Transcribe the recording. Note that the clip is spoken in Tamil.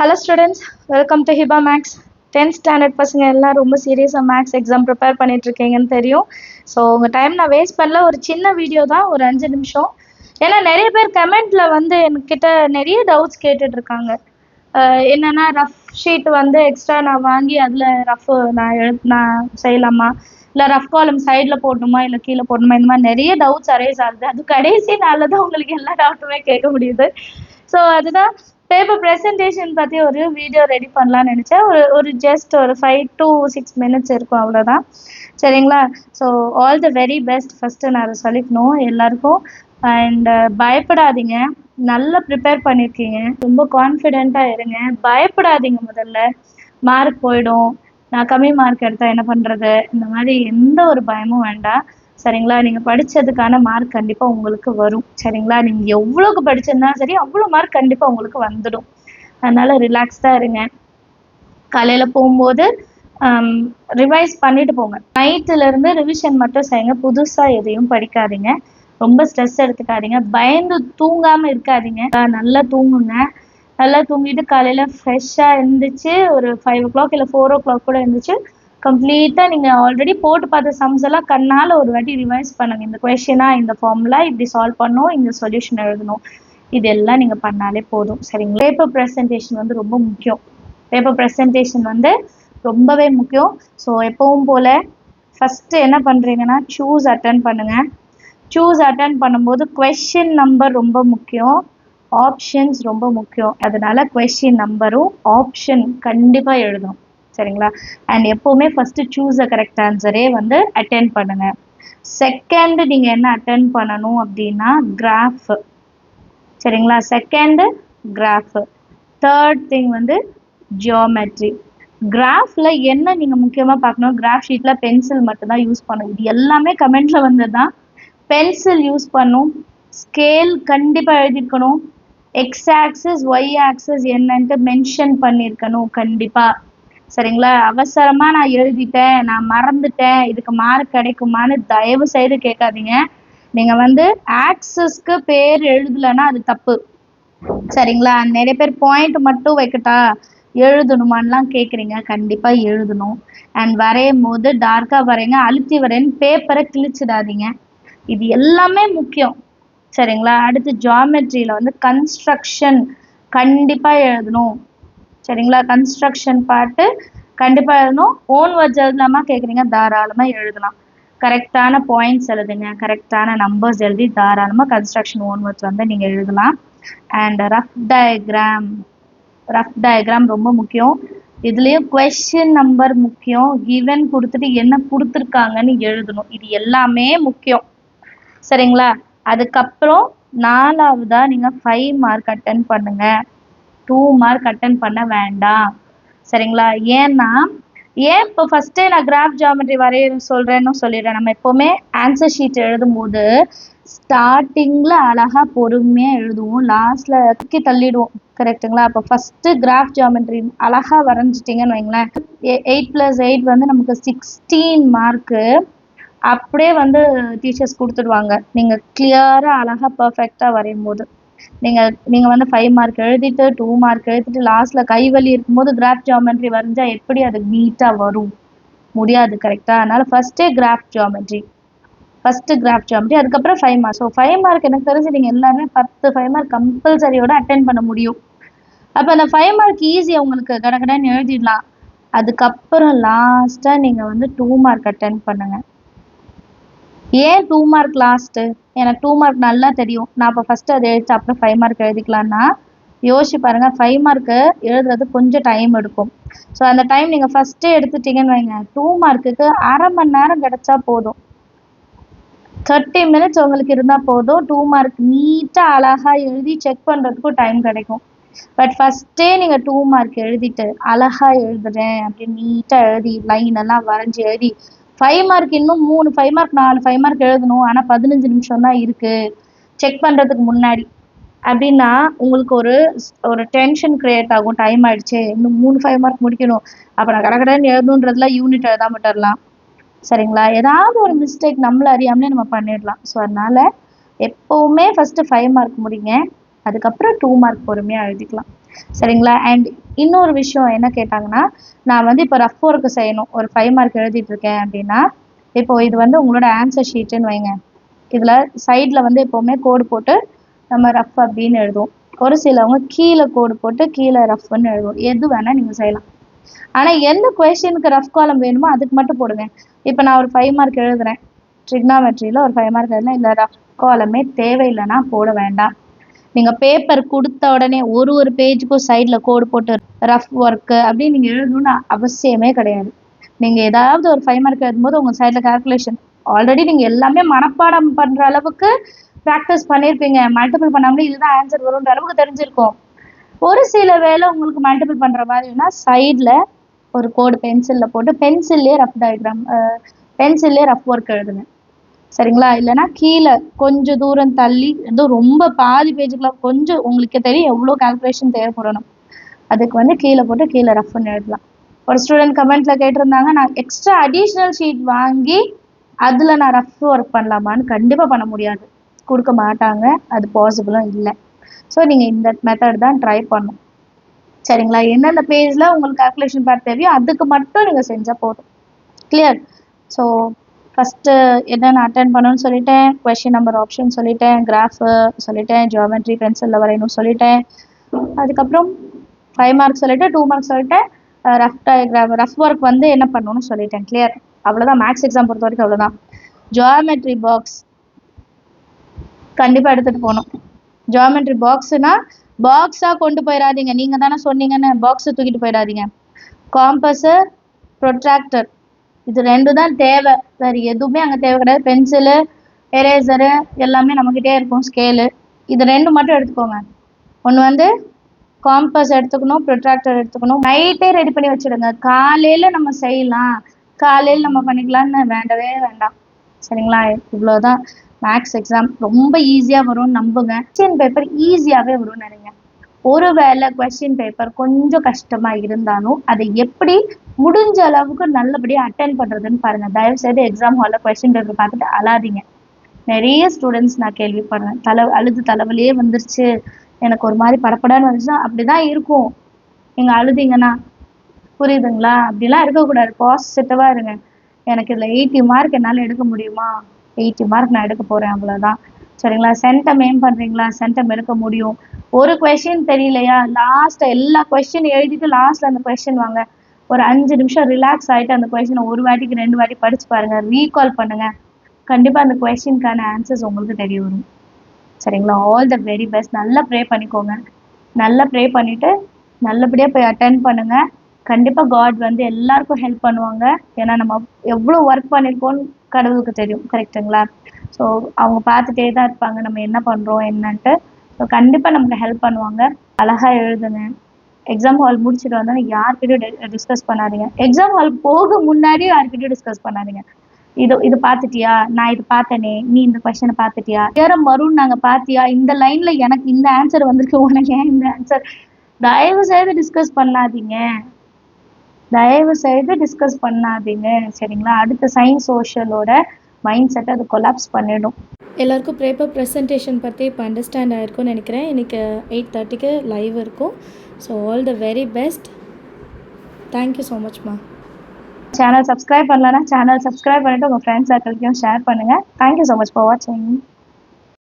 Hello students, welcome to Hiba Max. 10th standard பசங்க எல்லாம் ரொம்ப சீரியஸாக மேக்ஸ் எக்ஸாம் ப்ரிப்பேர் பண்ணிட்டு இருக்கீங்கன்னு தெரியும். ஸோ உங்கள் டைம் நான் வேஸ்ட் பண்ணல. ஒரு சின்ன வீடியோ தான், ஒரு 5 நிமிஷம். ஏன்னா நிறைய பேர் கமெண்ட்ல வந்து என்கிட்ட நிறைய டவுட்ஸ் கேட்டுட்டு இருக்காங்க. என்னன்னா ரஃப் ஷீட் வந்து எக்ஸ்ட்ரா நான் வாங்கி அதில் ரஃப் நான் செய்யலாமா, இல்லை ரஃப் காலம் சைடில் போடணுமா, இல்லை கீழே போடணுமா, இந்த மாதிரி நிறைய டவுட்ஸ் அரைஸ் ஆகுது. அது கடைசி நாளில் தான் உங்களுக்கு எல்லா டவுட்டுமே கேட்க முடியுது. ஸோ அதுதான் பேப்பர் ப்ரெசன்டேஷன் பற்றி ஒரு வீடியோ ரெடி பண்ணலான்னு நினச்சேன். ஒரு ஜஸ்ட் ஒரு 5 to 6 minutes இருக்கும், அவ்வளோதான். சரிங்களா? So all the very best first நான் அதை சொல்லிக்கணும் எல்லாருக்கும். அண்ட் பயப்படாதீங்க, நல்லா ப்ரிப்பேர் பண்ணியிருக்கீங்க, ரொம்ப கான்ஃபிடெண்ட்டாக இருங்க, பயப்படாதீங்க. முதல்ல மார்க் போயிடும், நான் கம்மி மார்க் எடுத்தால் என்ன பண்ணுறது, இந்த மாதிரி எந்த ஒரு பயமும் வேண்டாம். சரிங்களா? நீங்கள் படித்ததுக்கான மார்க் கண்டிப்பாக உங்களுக்கு வரும். சரிங்களா? நீங்கள் எவ்வளோக்கு படிச்சிருந்தாலும் சரி, அவ்வளோ மார்க் கண்டிப்பாக உங்களுக்கு வந்துடும். அதனால் ரிலாக்ஸ்டாக இருங்க. காலையில் போகும்போது ரிவைஸ் பண்ணிட்டு போங்க. நைட்டுலேருந்து ரிவிஷன் மட்டும் செய்யுங்க. புதுசாக எதையும் படிக்காதீங்க, ரொம்ப ஸ்ட்ரெஸ் எடுத்துக்காதீங்க, பயந்து தூங்காமல் இருக்காதீங்க. நல்லா தூங்குங்க. நல்லா தூங்கிட்டு காலையில் ஃப்ரெஷ்ஷாக இருந்துச்சு, ஒரு 5 o'clock இல்லை 4 o'clock கூட இருந்துச்சு, கம்ப்ளீட்டாக நீங்கள் ஆல்ரெடி போட்டு பார்த்த சம்ஸ் எல்லாம் கண்ணால் ஒரு வாட்டி ரிவைஸ் பண்ணுங்கள். இந்த கொஷினா, இந்த ஃபார்முலா இப்படி சால்வ் பண்ணணும், இந்த சொல்யூஷன் எழுதணும், இதெல்லாம் நீங்கள் பண்ணாலே போதும். சரிங்களா? பேப்பர் ப்ரெசன்டேஷன் வந்து ரொம்ப முக்கியம். பேப்பர் ப்ரெசன்டேஷன் வந்து ரொம்பவே முக்கியம். ஸோ எப்பவும் போல் ஃபஸ்ட்டு என்ன பண்ணுறீங்கன்னா, சூஸ் அட்டன் பண்ணுங்கள். சூஸ் அட்டன் பண்ணும்போது கொஷின் நம்பர் ரொம்ப முக்கியம், ஆப்ஷன்ஸ் ரொம்ப முக்கியம். அதனால கொஷின் நம்பரும் ஆப்ஷன் கண்டிப்பாக எழுதணும். சரிங்களா? அண்ட் எப்போவுமே ஃபஸ்ட்டு சூஸ் அ கரெக்ட் ஆன்சரே வந்து அட்டென்ட் பண்ணுங்கள். செகண்டு நீங்கள் என்ன அட்டென்ட் பண்ணணும் அப்படின்னா கிராஃப். சரிங்களா? Second graph. தேர்ட் திங் வந்து ஜியோமெட்ரி. கிராஃபில் என்ன நீங்கள் முக்கியமாக பார்க்கணும், கிராஃப் ஷீட்டில் பென்சில் மட்டும்தான் யூஸ் பண்ணணும். இது எல்லாமே கமெண்ட்டில் வந்து தான். பென்சில் யூஸ் பண்ணும், ஸ்கேல் கண்டிப்பாக எழுதியிருக்கணும், எக்ஸ் ஆக்சிஸ் ஒய் ஆக்சிஸ் என்னன்ட்டு மென்ஷன் பண்ணியிருக்கணும் கண்டிப்பாக. சரிங்களா? அவசரமாக நான் எழுதிட்டேன், நான் மறந்துட்டேன், இதுக்கு மார்க் கிடைக்குமான்னு தயவு செய்து கேட்காதீங்க. நீங்கள் வந்து ஆக்சிஸ்க்கு பேர் எழுதலைன்னா அது தப்பு. சரிங்களா? நிறைய பேர் பாயிண்ட் மட்டும் வைக்கட்டா, எழுதணுமான்லாம் கேட்குறீங்க. கண்டிப்பாக எழுதணும். அண்ட் வரையும் போது டார்க்காக வரைங்க, அழுத்தி வரைன்னு பேப்பரை கிழிச்சிடாதீங்க. இது எல்லாமே முக்கியம். சரிங்களா? அடுத்து ஜியாமெட்ரியில் வந்து கன்ஸ்ட்ரக்ஷன் கண்டிப்பாக எழுதணும். சரிங்களா? கன்ஸ்ட்ரக்ஷன் பார்ட்டு கண்டிப்பாக எழுதணும். ஓன் வேர்ட்ஸ் எழுதலாமா கேட்குறீங்க, தாராளமாக எழுதலாம். கரெக்டான பாயிண்ட்ஸ் எழுதுங்க, கரெக்டான நம்பர்ஸ் எழுதி தாராளமாக கன்ஸ்ட்ரக்ஷன் ஓன் வேர்ட்ஸ் வந்து நீங்கள் எழுதலாம். அண்ட் ரஃப் டயக்ராம் ரொம்ப முக்கியம். இதுலேயும் கொஷின் நம்பர் முக்கியம், கிவன் கொடுத்துட்டு என்ன கொடுத்துருக்காங்கன்னு எழுதணும். இது எல்லாமே முக்கியம். சரிங்களா? அதுக்கப்புறம் 4ஆவதா நீங்கள் 5 மார்க் அட்டன் பண்ணுங்கள், 2 மார்க் அட்டன் பண்ண வேண்டாம். சரிங்களா? ஏன்னா இப்போ ஃபஸ்ட்டே நான் கிராஃப் ஜியாமெட்ரி வரைய சொல்கிறேன்னு சொல்லிடுறேன். நம்ம எப்போவுமே ஆன்சர் ஷீட் எழுதும்போது ஸ்டார்டிங்கில் அழகாக பொறுமையாக எழுதுவோம், லாஸ்ட்டில் தள்ளிடுவோம். கரெக்டுங்களா? அப்போ ஃபஸ்ட்டு கிராஃப் ஜியாமெட்ரி அழகாக வரைஞ்சிட்டிங்கன்னு வைங்களேன், 8 + 8 வந்து நமக்கு 16 மார்க்கு அப்படியே வந்து டீச்சர்ஸ் கொடுத்துடுவாங்க. நீங்கள் கிளியராக அழகாக பர்ஃபெக்டாக வரையும் போது நீங்கள் வந்து 5 மார்க் எழுதிட்டு 2 மார்க் எழுதிட்டு லாஸ்ட்டில் கைவலி இருக்கும்போது கிராஃப் ஜியாமெட்ரி வரைஞ்சால் எப்படி அது நீட்டாக வரும்? முடியாது. கரெக்டாக? அதனால் ஃபஸ்ட்டு கிராஃப் ஜியாமெட்ரி, அதுக்கப்புறம் 5 மார்க். ஸோ 5 மார்க் எனக்கு தெரிஞ்சு நீங்கள் எல்லாருமே 5 மார்க் கம்பல்சரியோட அட்டென்ட் பண்ண முடியும். அப்போ அந்த 5 மார்க் ஈஸியாக உங்களுக்கு கடகடன்னு எழுதிடலாம். அதுக்கப்புறம் லாஸ்ட்டாக நீங்கள் வந்து 2 மார்க் அட்டென்ட் பண்ணுங்கள். ஏன் 2 மார்க் லாஸ்ட்டு? எனக்கு 2 மார்க் நல்லா தெரியும், நான் இப்போ ஃபஸ்ட்டு அதை எழுதிட்டு அப்புறம் 5 மார்க் எழுதிக்கலான்னா யோசிச்சு பாருங்கள். 5 மார்க்கு எழுதுறது கொஞ்சம் டைம் எடுக்கும். ஸோ அந்த டைம் நீங்கள் ஃபஸ்ட்டே எடுத்துட்டிங்கன்னு வைங்க, 2 மார்க்குக்கு அரை மணி நேரம் கிடச்சா போதும், 30 minutes உங்களுக்கு இருந்தால் போதும். 2 மார்க் நீட்டாக அழகாக எழுதி செக் பண்ணுறதுக்கும் டைம் கிடைக்கும். பட் ஃபஸ்ட்டே நீங்கள் 2 மார்க் எழுதிட்டு அழகாக எழுதுறேன் அப்படின்னு நீட்டாக எழுதி லைன் எல்லாம் வரைஞ்சி எழுதி 5 மார்க் இன்னும் 3 5 மார்க் 4 5 மார்க் எழுதணும், ஆனால் 15 நிமிஷம் தான் இருக்குது செக் பண்ணுறதுக்கு முன்னாடி அப்படின்னா உங்களுக்கு ஒரு டென்ஷன் க்ரியேட் ஆகும். டைம் ஆகிடுச்சு, இன்னும் 3 5 மார்க் முடிக்கணும், அப்போ நான் கடகடன்னு எழுதணுன்றதுல யூனிட் எழுதாம விட்டுடலாம். சரிங்களா? ஏதாவது ஒரு மிஸ்டேக் நம்மளை அறியாமலே நம்ம பண்ணிடலாம். ஸோ அதனால் எப்போவுமே ஃபஸ்ட்டு 5 மார்க் முடிங்க, அதுக்கப்புறம் 2 மார்க் பொறுமையாக எழுதிக்கலாம். சரிங்களா? அண்ட் இன்னொரு விஷயம் என்ன கேட்டாங்கன்னா, நான் வந்து இப்போ ரஃப் ஒர்க் செய்யணும். ஒரு 5 மார்க் எழுதிட்டு இருக்கேன் அப்படின்னா, இப்போ இது வந்து உங்களோட ஆன்சர் ஷீட்டுன்னு வைங்க. இதுல சைட்ல வந்து எப்பவுமே கோடு போட்டு நம்ம ரஃப் அப்படின்னு எழுதுவோம். ஒரு சிலவங்க கீழே கோடு போட்டு கீழே ரஃப்ன்னு எழுதுவோம். எது வேணா நீங்க செய்யலாம். ஆனா எந்த கொஸ்டினுக்கு ரஃப் காலம் வேணுமோ அதுக்கு மட்டும் போடுங்க. இப்போ நான் ஒரு 5 மார்க் எழுதுறேன். ட்ரிக்னாமெட்ரியில ஒரு 5 மார்க் எழுதுனா இந்த ரஃப் காலமே தேவையில்லைன்னா போட வேண்டாம். நீங்க பேப்பர் குடுத்த உடனே ஒரு பேஜுக்கும் சைடுல கோடு போட்டு ரஃப் ஒர்க் அப்படின்னு நீங்க எழுதணும்னு அவசியமே கிடையாது. நீங்க ஏதாவது ஒரு 5 மார்க் எழுதும்போது உங்க சைடுல கால்குலேஷன் ஆல்ரெடி நீங்க எல்லாமே மனப்பாடம் பண்ற அளவுக்கு ப்ராக்டிஸ் பண்ணியிருப்பீங்க. மல்டிபிள் பண்ணாமலே இதுதான் ஆன்சர் வரும்ன்ற அளவுக்கு தெரிஞ்சிருக்கும். ஒரு சில வேளை உங்களுக்கு மல்டிபிள் பண்ற மாதிரினா சைடுல ஒரு கோடு பென்சில்ல போட்டு பென்சில்லே ரஃப் டயக்ராம் பென்சில்லே ரஃப் ஒர்க் எழுதுங்க. சரிங்களா? இல்லைன்னா கீழே கொஞ்சம் தூரம் தள்ளி ஏதோ ரொம்ப பாதி பேஜுக்குலாம் கொஞ்சம் உங்களுக்கு தெரியும் எவ்வளோ கால்குலேஷன் தேவைப்படணும். அதுக்கு வந்து கீழே போட்டு கீழே ரஃப்னு எழுதலாம். ஒரு ஸ்டூடெண்ட் கமெண்ட்ல கேட்டிருந்தாங்க, நான் எக்ஸ்ட்ரா அடிஷ்னல் ஷீட் வாங்கி அதில் நான் ரஃப் ஒர்க் பண்ணலாமான்னு. கண்டிப்பாக பண்ண முடியாது, கொடுக்க மாட்டாங்க, அது பாசிபிளும் இல்லை. ஸோ நீங்கள் இந்த மெத்தட் தான் ட்ரை பண்ணணும். சரிங்களா? எந்தெந்த பேஜில் உங்களுக்கு கால்குலேஷன் பார்ட் தேவையோ அதுக்கு மட்டும் நீங்கள் செஞ்சால் போதும். கிளியர்? ஸோ ஃபஸ்ட்டு என்னென்ன அட்டென்ட் பண்ணணும்னு சொல்லிட்டேன், கொஷின் நம்பர் ஆப்ஷன் சொல்லிட்டேன், கிராஃபு சொல்லிட்டேன், ஜியோமெட்ரி பென்சிலில் வரையணும் சொல்லிட்டேன். அதுக்கப்புறம் 5 மார்க் சொல்லிட்டு 2 மார்க் சொல்லிட்டேன். ரஃப் டயக்ராம் ரஃப் ஒர்க் வந்து என்ன பண்ணணும்னு சொல்லிட்டேன். கிளியர்? அவ்வளோதான். மேக்ஸ் எக்ஸாம் பொறுத்த வரைக்கும் அவ்வளோதான். ஜியோமெட்ரி பாக்ஸ் கண்டிப்பாக எடுத்துகிட்டு போகணும். ஜியோமெட்ரி பாக்ஸுனா பாக்ஸாக கொண்டு போயிடாதீங்க. நீங்கள் தானே சொன்னீங்கன்னு பாக்ஸை தூக்கிட்டு போயிடாதீங்க. காம்பஸு, ப்ரொட்ராக்டர் இது 2 தான் தேவை. வேறு எதுவுமே அங்கே தேவை கிடையாது. பென்சிலு, எரேசரு எல்லாமே நம்மக்கிட்டே இருக்கும். ஸ்கேலு இது 2 மட்டும் எடுத்துக்கோங்க. ஒன்று வந்து காம்பஸ் எடுத்துக்கணும், ப்ரொட்ராக்டர் எடுத்துக்கணும். நைட்டே ரெடி பண்ணி வச்சுடுங்க. காலையில் நம்ம செய்யலாம், காலையில் நம்ம பண்ணிக்கலாம்னு வேண்டவே வேண்டாம். சரிங்களா? இவ்வளோதான். மேக்ஸ் எக்ஸாம் ரொம்ப ஈஸியாக வரும்னு நம்புங்க. கொஸ்டின் பேப்பர் ஈஸியாகவே வரும்னு நினைங்க. ஒருவேளை கொஸ்டின் பேப்பர் கொஞ்சம் கஷ்டமாக இருந்தாலும் அதை எப்படி முடிஞ்ச அளவுக்கு நல்லபடியாக அட்டென்ட் பண்ணுறதுன்னு பாருங்கள். தயவுசெய்து எக்ஸாம் ஹாலில் கொஸ்டின் பேப்பர் பார்த்துட்டு அழாதீங்க. நிறைய ஸ்டூடெண்ட்ஸ் நான் கேள்விப்படுறேன், அழுது தலைவலியே வந்துருச்சு, எனக்கு ஒரு மாதிரி படப்படான்னு வந்துச்சுன்னா அப்படி தான் இருக்கும். நீங்கள் அழுதிங்கன்னா புரியுதுங்களா? அப்படிலாம் இருக்கக்கூடாது. பாசிட்டிவாக இருங்க. எனக்கு இதில் 80 மார்க் என்னால் எடுக்க முடியுமா? 80 மார்க் நான் எடுக்க போகிறேன், அவ்வளோதான். சரிங்களா? சென்டம் எய்ம் பண்ணுறீங்களா? சென்டம் எடுக்க முடியும். ஒரு கொஷின் தெரியலையா, லாஸ்ட்டு எல்லா கொஷின் எழுதிட்டு லாஸ்ட்டில் அந்த கொஷின் வாங்க. ஒரு 5 நிமிஷம் ரிலாக்ஸ் ஆகிட்டு அந்த கொஷினை ஒரு வாட்டிக்கு 2 வாட்டி படித்து பாருங்கள், ரீகால் பண்ணுங்கள். கண்டிப்பாக அந்த கொஷினுக்கான ஆன்சர்ஸ் உங்களுக்கு தெரிய வரும். சரிங்களா? All the very best. நல்லா ப்ரே பண்ணிக்கோங்க. நல்லா ப்ரே பண்ணிவிட்டு நல்லபடியாக போய் அட்டென்ட் பண்ணுங்கள். கண்டிப்பாக காட் வந்து எல்லாருக்கும் ஹெல்ப் பண்ணுவாங்க. ஏன்னா நம்ம எவ்வளோ ஒர்க் பண்ணியிருக்கோன்னு கடவுளுக்கு தெரியும். கரெக்டுங்களா? ஸோ அவங்க பார்த்துட்டே தான் இருப்பாங்க நம்ம என்ன பண்ணுறோம் என்னன்ட்டு. ஸோ கண்டிப்பாக நமக்கு ஹெல்ப் பண்ணுவாங்க. அழகாக எழுதுங்க. எக்ஸாம் ஹால் முடிச்சுட்டு வந்தால் யார்கிட்டையும் டிஸ்கஸ் பண்ணாதீங்க. எக்ஸாம் ஹால் போக முன்னாடியும் யார்கிட்டையும் டிஸ்கஸ் பண்ணாதீங்க. இது பார்த்துட்டியா, நான் இது பார்த்தனே, நீ இந்த கொஸ்டினை பார்த்துட்டியா, மருன் நாங்கள் பார்த்தியா, இந்த லைனில் எனக்கு இந்த ஆன்சர் வந்திருக்கு, உனக்கு ஏன் இந்த ஆன்சர். தயவு செய்து டிஸ்கஸ் பண்ணாதீங்க. தயவு செய்து டிஸ்கஸ் பண்ணாதீங்க. சரிங்களா? அடுத்த சயின்ஸ் சோஷியலோட மைண்ட் செட்டை அது கொலாப்ஸ் பண்ணிடும். எல்லாருக்கும் பேப்பர் ப்ரெசன்டேஷன் பற்றி இப்போ அண்டர்ஸ்டாண்ட் ஆகிருக்கும்னு நினைக்கிறேன். இன்றைக்கி 8:30க்கு லைவ் இருக்கும். So all the very best. Thank you so மச்மா. சேனல் சப்ஸ்கிரைப் பண்ணலன்னா சேனல் சப்ஸ்கிரைப் பண்ணிவிட்டு உங்கள் ஃப்ரெண்ட்ஸ் சர்க்கிள்க்கையும் ஷேர் பண்ணுங்கள். தேங்க்யூ ஸோ மச் ஃபார் வாட்சிங்.